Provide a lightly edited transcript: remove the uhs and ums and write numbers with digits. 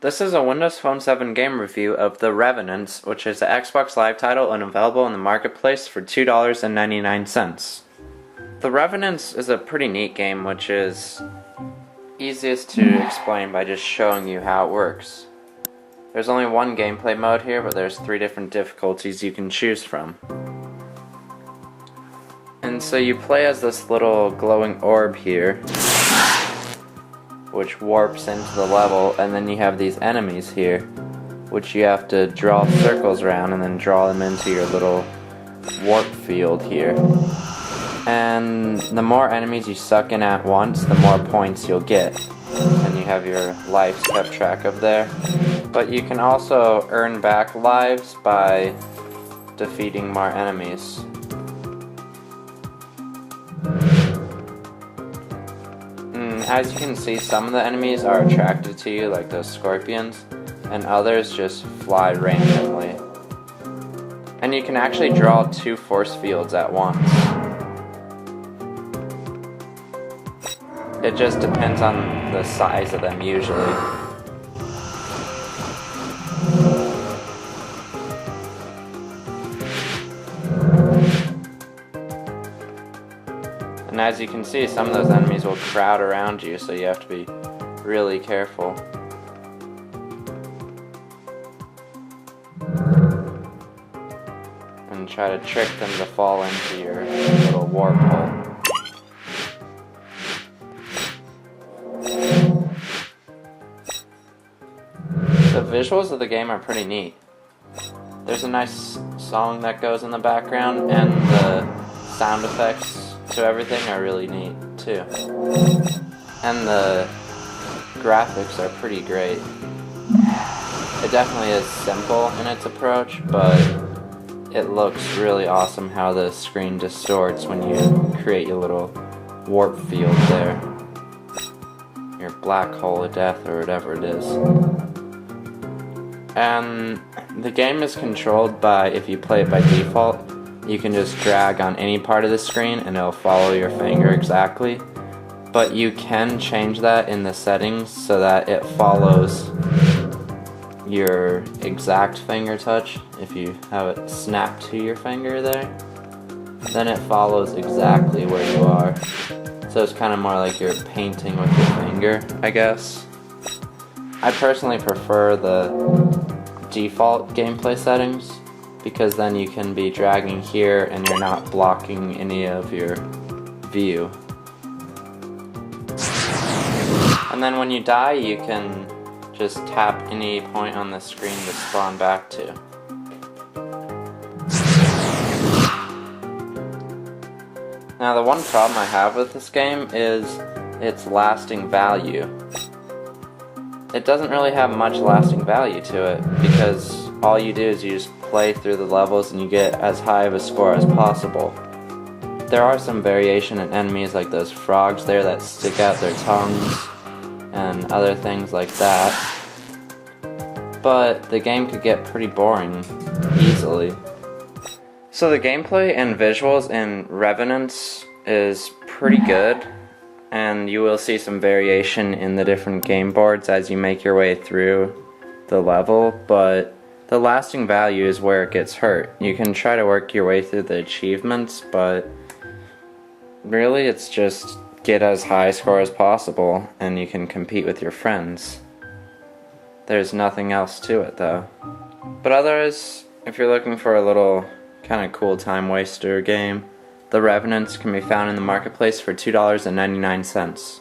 This is a Windows Phone 7 game review of The Revenants, which is an Xbox Live title and available in the marketplace for $2.99. The Revenants is a pretty neat game, which is easiest to explain by just showing you how it works. There's only one gameplay mode here, but there's 3 different difficulties you can choose from. And so you play as this little glowing orb here, which warps into the level, and then you have these enemies here, which you have to draw circles around and then draw them into your little warp field here. And the more enemies you suck in at once, the more points you'll get, and you have your lives kept track of there. But you can also earn back lives by defeating more enemies. As you can see, some of the enemies are attracted to you, like those scorpions, and others just fly randomly. And you can actually draw 2 force fields at once. It just depends on the size of them usually. And as you can see, some of those enemies will crowd around you, so you have to be really careful. And try to trick them to fall into your little warp hole. The visuals of the game are pretty neat. There's a nice song that goes in the background, and the sound effects to everything are really neat too. And the graphics are pretty great. It definitely is simple in its approach, but it looks really awesome how the screen distorts when you create your little warp field there. Your black hole of death, or whatever it is. And the game is controlled by, if you play it by default, you can just drag on any part of the screen and it'll follow your finger exactly. But you can change that in the settings so that it follows your exact finger touch. If you have it snapped to your finger there, then it follows exactly where you are. So it's kind of more like you're painting with your finger, I guess. I personally prefer the default gameplay settings, because then you can be dragging here and you're not blocking any of your view. And then when you die, you can just tap any point on the screen to spawn back to. Now the one problem I have with this game is its lasting value. It doesn't really have much lasting value to it, because all you do is you just play through the levels and you get as high of a score as possible. There are some variation in enemies, like those frogs there that stick out their tongues and other things like that. But the game could get pretty boring easily. So the gameplay and visuals in Revenants is pretty good, and you will see some variation in the different game boards as you make your way through the level, but the lasting value is where it gets hurt. You can try to work your way through the achievements, but really it's just get as high a score as possible and you can compete with your friends. There's nothing else to it though. But otherwise, if you're looking for a little kind of cool time waster game, The Revenants can be found in the marketplace for $2.99.